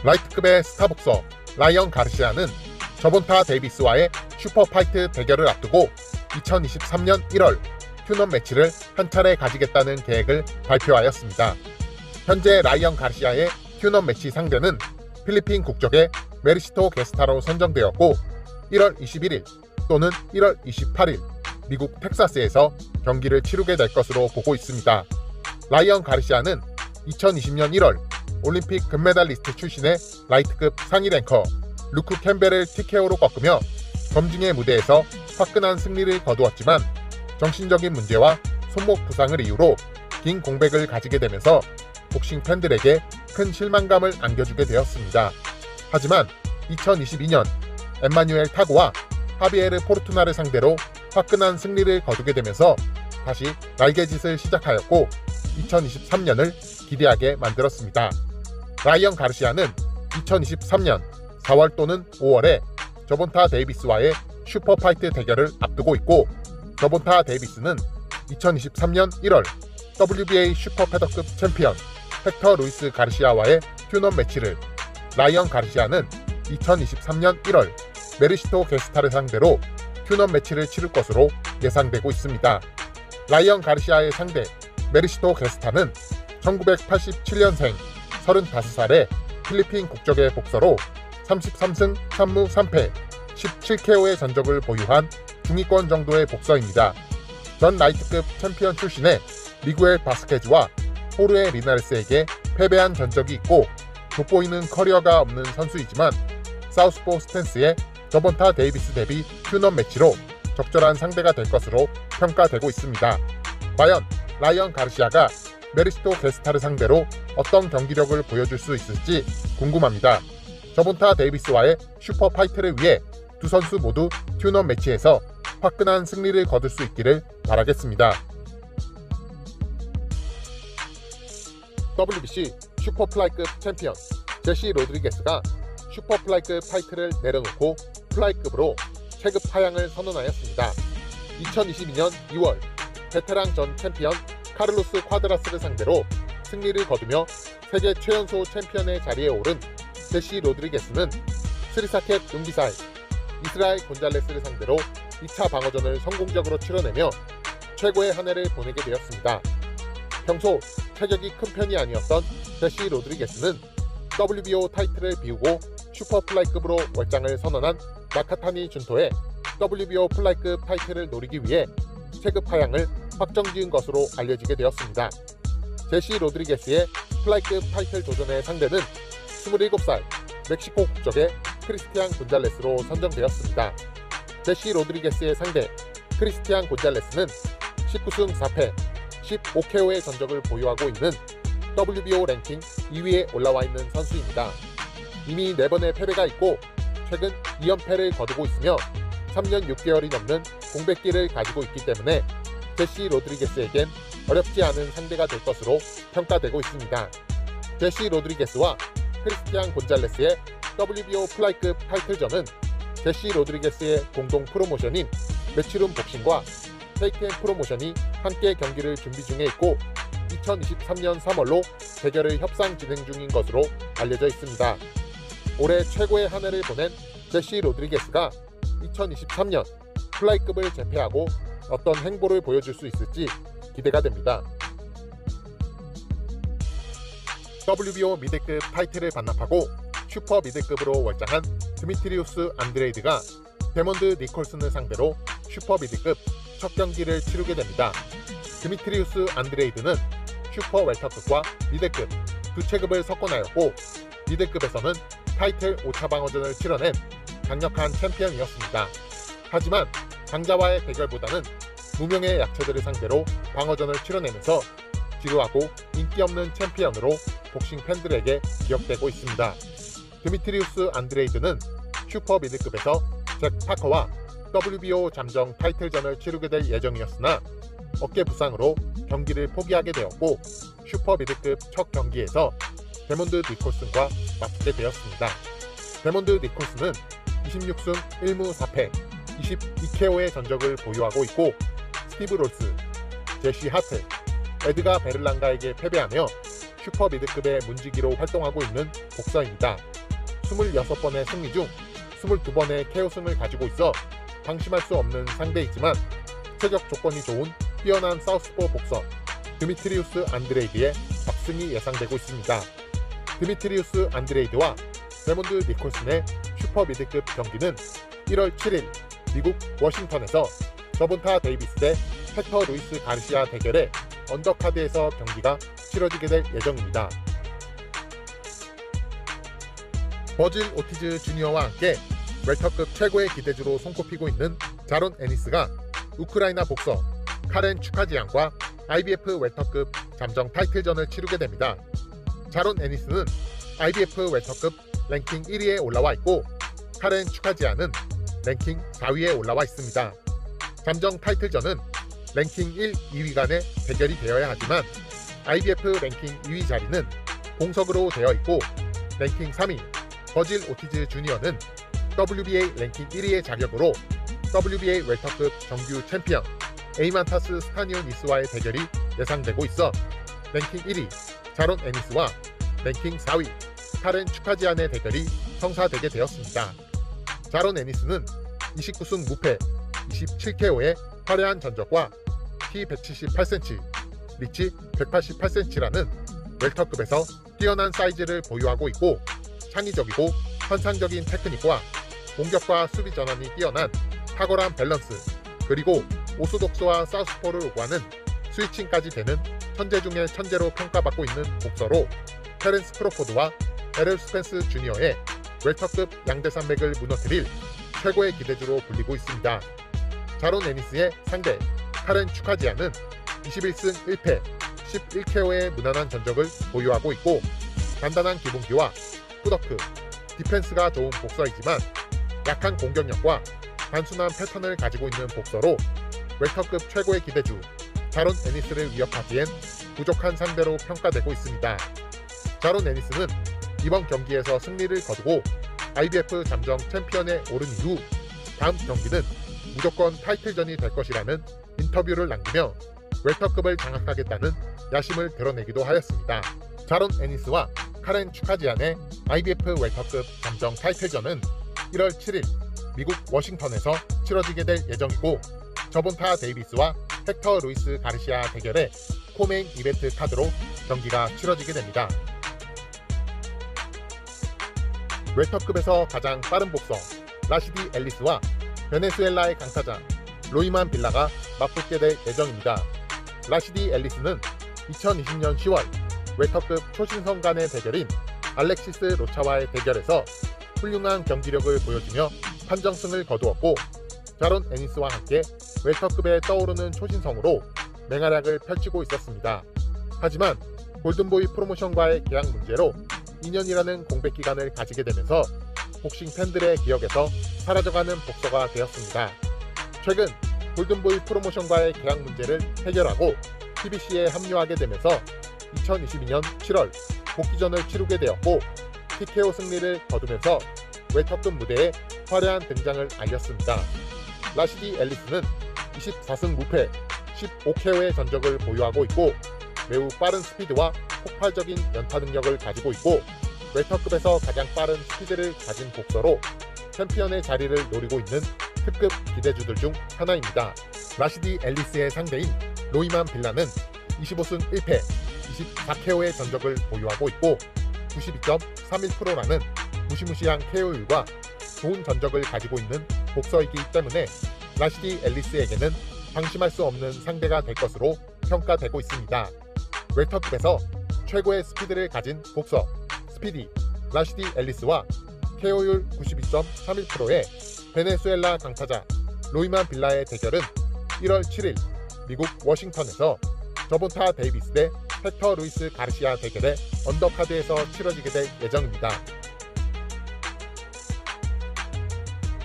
라이트급의 스타복서 라이언 가르시아는 저본타 데이비스와의 슈퍼파이트 대결을 앞두고 2023년 1월 튜넌 매치를 한 차례 가지겠다는 계획을 발표하였습니다. 현재 라이언 가르시아의 튜넌 매치 상대는 필리핀 국적의 메리시토 게스타로 선정되었고 1월 21일 또는 1월 28일 미국 텍사스에서 경기를 치르게 될 것으로 보고 있습니다. 라이언 가르시아는 2020년 1월 올림픽 금메달리스트 출신의 라이트급 상위 랭커 루크 캠벨을 TKO로 꺾으며 검증의 무대에서 화끈한 승리를 거두었지만 정신적인 문제와 손목 부상을 이유로 긴 공백을 가지게 되면서 복싱 팬들에게 큰 실망감을 안겨주게 되었습니다. 하지만 2022년 엠마뉴엘 타고와 하비에르 포르투나를 상대로 화끈한 승리를 거두게 되면서 다시 날개짓을 시작하였고 2023년을 기대하게 만들었습니다. 라이언 가르시아는 2023년 4월 또는 5월에 저본타 데이비스와의 슈퍼파이트 대결을 앞두고 있고 저본타 데이비스는 2023년 1월 WBA 슈퍼패더급 챔피언 헥터 루이스 가르시아와의 튜넌 매치를, 라이언 가르시아는 2023년 1월 메리시토 게스타를 상대로 튜넌 매치를 치를 것으로 예상되고 있습니다. 라이언 가르시아의 상대 메리시토 게스타는 1987년생 35살의 필리핀 국적의 복서로 33승 3무 3패 17KO의 전적을 보유한 중위권 정도의 복서입니다. 전 라이트급 챔피언 출신의 미구엘 바스케즈와 호르에 리나레스에게 패배한 전적이 있고 돋보이는 커리어가 없는 선수이지만 사우스포 스탠스의 저본타 데이비스 대비 튜넌 매치로 적절한 상대가 될 것으로 평가되고 있습니다. 과연 라이언 가르시아가 메리시토 게스타를 상대로 어떤 경기력을 보여줄 수 있을지 궁금합니다. 저본타 데이비스와의 슈퍼파이트를 위해 두 선수 모두 튜넌 매치에서 화끈한 승리를 거둘 수 있기를 바라겠습니다. WBC 슈퍼플라이급 챔피언 제시 로드리게스가 슈퍼플라이급 타이틀을 내려놓고 플라이급으로 체급 하향을 선언하였습니다. 2022년 2월 베테랑 전 챔피언 카를로스 콰드라스를 상대로 승리를 거두며 세계 최연소 챔피언의 자리에 오른 제시 로드리게스는 스리사켓 은비사이 이스라엘 곤잘레스를 상대로 2차 방어전을 성공적으로 치러내며 최고의 한 해를 보내게 되었습니다. 평소 체격이 큰 편이 아니었던 제시 로드리게스는 WBO 타이틀을 비우고 슈퍼플라이급으로 월장을 선언한 나카타니 준토의 WBO 플라이급 타이틀을 노리기 위해 체급 하향을 확정지은 것으로 알려지게 되었습니다. 제시 로드리게스의 플라이급 타이틀 도전의 상대는 27살 멕시코 국적의 크리스티안 곤잘레스로 선정되었습니다. 제시 로드리게스의 상대 크리스티안 곤잘레스는 19승 4패 15KO의 전적을 보유하고 있는 WBO 랭킹 2위에 올라와 있는 선수입니다. 이미 4번의 패배가 있고 최근 2연패를 거두고 있으며 3년 6개월이 넘는 공백기를 가지고 있기 때문에 제시 로드리게스에겐 어렵지 않은 상대가 될 것으로 평가되고 있습니다. 제시 로드리게스와 크리스티안 곤잘레스의 WBO 플라이급 타이틀전은 제시 로드리게스의 공동 프로모션인 매치룸 복싱과 테이크앤 프로모션이 함께 경기를 준비 중에 있고 2023년 3월로 대결을 협상 진행 중인 것으로 알려져 있습니다. 올해 최고의 한 해를 보낸 제시 로드리게스가 2023년 플라이급을 제패하고 어떤 행보를 보여줄 수 있을지 기대가 됩니다. WBO 미들급 타이틀을 반납하고 슈퍼 미들급으로 월장한 드미트리우스 안드레이드가 데몬드 니콜슨을 상대로 슈퍼 미들급 첫 경기를 치르게 됩니다. 드미트리우스 안드레이드는 슈퍼 웰터급과 미들급 두 체급을 석권하였고 미들급에서는 타이틀 5차 방어전을 치러낸 강력한 챔피언이었습니다. 하지만 강자와의 대결보다는 무명의 약체들을 상대로 방어전을 치러내면서 지루하고 인기 없는 챔피언으로 복싱 팬들에게 기억되고 있습니다. 드미트리우스 안드레이드는 슈퍼 미들급에서 잭 파커와 WBO 잠정 타이틀전을 치르게 될 예정이었으나 어깨 부상으로 경기를 포기하게 되었고 슈퍼 미들급 첫 경기에서 데몬드 니콜슨과 맞붙게 되었습니다. 데몬드 니콜슨은 26승 1무 4패 22KO의 전적을 보유하고 있고 스티브 롤스, 제시 하트, 에드가 베를랑가에게 패배하며 슈퍼 미드급의 문지기로 활동하고 있는 복서입니다. 26번의 승리 중 22번의 KO승을 가지고 있어 방심할 수 없는 상대이지만 체격 조건이 좋은 뛰어난 사우스포 복서 드미트리우스 안드레이드의 박승이 예상되고 있습니다. 드미트리우스 안드레이드와 레몬드 니콜슨의 슈퍼 미드급 경기는 1월 7일 미국 워싱턴에서 저본타 데이비스 대 헥터 루이스 가르시아 대결의 언더카드에서 경기가 치러지게 될 예정입니다. 버질 오티즈 주니어와 함께 웰터급 최고의 기대주로 손꼽히고 있는 자론 애니스가 우크라이나 복서 카렌 추카지안과 IBF 웰터급 잠정 타이틀전을 치르게 됩니다. 자론 애니스는 IBF 웰터급 랭킹 1위에 올라와 있고 카렌 추카지안은 랭킹 4위에 올라와 있습니다. 잠정 타이틀전은 랭킹 1, 2위 간의 대결이 되어야 하지만 IBF 랭킹 2위 자리는 공석으로 되어 있고 랭킹 3위 버질 오티즈 주니어는 WBA 랭킹 1위의 자격으로 WBA 웰터급 정규 챔피언 에이만타스 스타니오니스와의 대결이 예상되고 있어 랭킹 1위 자론 애니스와 랭킹 4위 카렌 추카지안의 대결이 성사되게 되었습니다. 자론 애니스는 29승 무패 27KO의 화려한 전적과 키 178cm, 리치 188cm라는 웰터급에서 뛰어난 사이즈를 보유하고 있고 창의적이고 환상적인 테크닉과 공격과 수비 전환이 뛰어난 탁월한 밸런스 그리고 오소독스와 사우스포를 오가는 스위칭까지 되는 천재 중의 천재로 평가받고 있는 복서로 테렌스 크로포드와 에럴 스펜스 주니어의 웰터급 양대산맥을 무너뜨릴 최고의 기대주로 불리고 있습니다. 자론 애니스의 상대 카렌 추카지안은 21승 1패 11KO의 무난한 전적을 보유하고 있고 단단한 기본기와 푸더크, 디펜스가 좋은 복서이지만 약한 공격력과 단순한 패턴을 가지고 있는 복서로 웰터급 최고의 기대주 자론 애니스를 위협하기엔 부족한 상대로 평가되고 있습니다. 자론 애니스는 이번 경기에서 승리를 거두고 IBF 잠정 챔피언에 오른 이후 다음 경기는 무조건 타이틀전이 될 것이라는 인터뷰를 남기며 웰터급을 장악하겠다는 야심을 드러내기도 하였습니다. 자론 애니스와 카렌 추카지안의 IBF 웰터급 잠정 타이틀전은 1월 7일 미국 워싱턴에서 치러지게 될 예정이고 저본타 데이비스와 헥터 루이스 가르시아 대결의 코메인 이벤트 카드로 경기가 치러지게 됩니다. 웰터급에서 가장 빠른 복서 라시디 앨리스와 베네수엘라의 강타자 로이만 빌라가 맞붙게 될 예정입니다. 라시디 앨리스는 2020년 10월 웰터급 초신성 간의 대결인 알렉시스 로차와의 대결에서 훌륭한 경기력을 보여주며 판정승을 거두었고 자론 애니스와 함께 웰터급에 떠오르는 초신성으로 맹활약을 펼치고 있었습니다. 하지만 골든보이 프로모션과의 계약 문제로 2년이라는 공백 기간을 가지게 되면서 복싱 팬들의 기억에서 사라져가는 복서가 되었습니다. 최근 골든보이 프로모션과의 계약 문제를 해결하고 PBC에 합류하게 되면서 2022년 7월 복귀전을 치르게 되었고 TKO 승리를 거두면서 웰터급 무대에 화려한 등장을 알렸습니다. 라시디 앨리스는 24승 무패 15KO의 전적을 보유하고 있고 매우 빠른 스피드와 폭발적인 연타 능력을 가지고 있고 웰터급에서 가장 빠른 스피드를 가진 복서로 챔피언의 자리를 노리고 있는 특급 기대주들 중 하나입니다. 라시디 앨리스의 상대인 로이만 빌라는 25승 1패 24KO의 전적을 보유하고 있고 92.31%라는 무시무시한 KO율과 좋은 전적을 가지고 있는 복서이기 때문에 라시디 앨리스에게는 방심할 수 없는 상대가 될 것으로 평가되고 있습니다. 웰터급에서 최고의 스피드를 가진 복서 스피디 라시디 앨리스와 KO율 92.31%의 베네수엘라 강타자 로이만 빌라의 대결은 1월 7일 미국 워싱턴에서 저본타 데이비스 대 헥터 루이스 가르시아 대결의 언더카드에서 치러지게 될 예정입니다.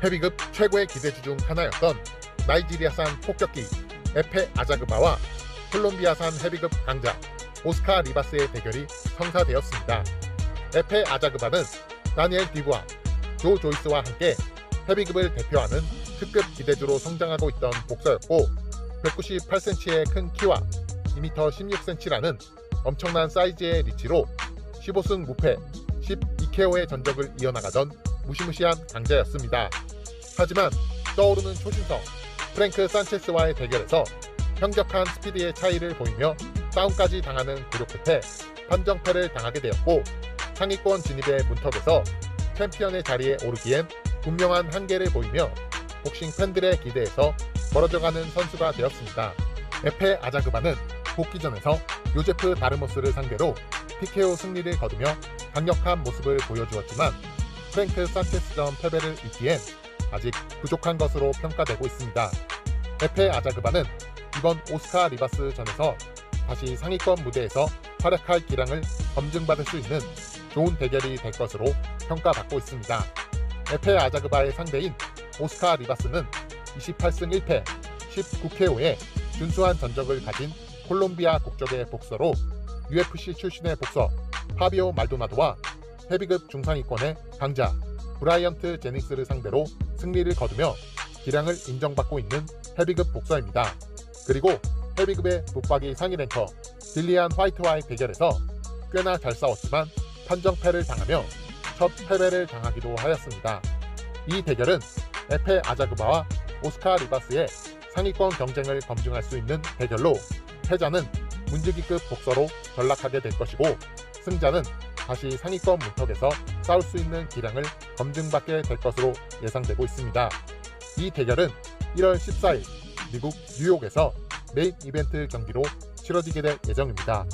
헤비급 최고의 기대주 중 하나였던 나이지리아산 폭격기 에페 아자그바와 콜롬비아산 헤비급 강자 오스카 리바스의 대결이 성사되었습니다. 에페 아자그바는 다니엘 디브와 조 조이스와 함께 헤비급을 대표하는 특급 기대주로 성장하고 있던 복서였고 198cm의 큰 키와 2m 16cm라는 엄청난 사이즈의 리치로 15승 무패 12KO의 전적을 이어나가던 무시무시한 강자였습니다. 하지만 떠오르는 초신성 프랭크 산체스와의 대결에서 현격한 스피드의 차이를 보이며 다운까지 당하는 굴욕 끝에 판정패를 당하게 되었고, 상위권 진입의 문턱에서 챔피언의 자리에 오르기엔 분명한 한계를 보이며 복싱 팬들의 기대에서 멀어져가는 선수가 되었습니다. 에페 아자그바는 복귀전에서 요제프 다르모스를 상대로 TKO 승리를 거두며 강력한 모습을 보여주었지만 프랭크 산체스전 패배를 잇기엔 아직 부족한 것으로 평가되고 있습니다. 에페 아자그바는 이번 오스카 리바스 전에서 다시 상위권 무대에서 활약할 기량을 검증받을 수 있는 좋은 대결이 될 것으로 평가받고 있습니다. 에페 아자그바의 상대인 오스카 리바스는 28승 1패 19KO의 준수한 전적을 가진 콜롬비아 국적의 복서로 UFC 출신의 복서 파비오 말도나도와 헤비급 중상위권의 강자 브라이언트 제닉스를 상대로 승리를 거두며 기량을 인정받고 있는 헤비급 복서입니다. 그리고 헤비급의 붙박이 상위 랭커 딜리안 화이트와의 대결에서 꽤나 잘 싸웠지만 판정패를 당하며 첫 패배를 당하기도 하였습니다. 이 대결은 에페 아자그바와 오스카 리바스의 상위권 경쟁을 검증할 수 있는 대결로, 패자는 문지기급 복서로 전락하게 될 것이고 승자는 다시 상위권 문턱에서 싸울 수 있는 기량을 검증받게 될 것으로 예상되고 있습니다. 이 대결은 1월 14일 미국 뉴욕에서 메인 이벤트 경기로 치러지게 될 예정입니다.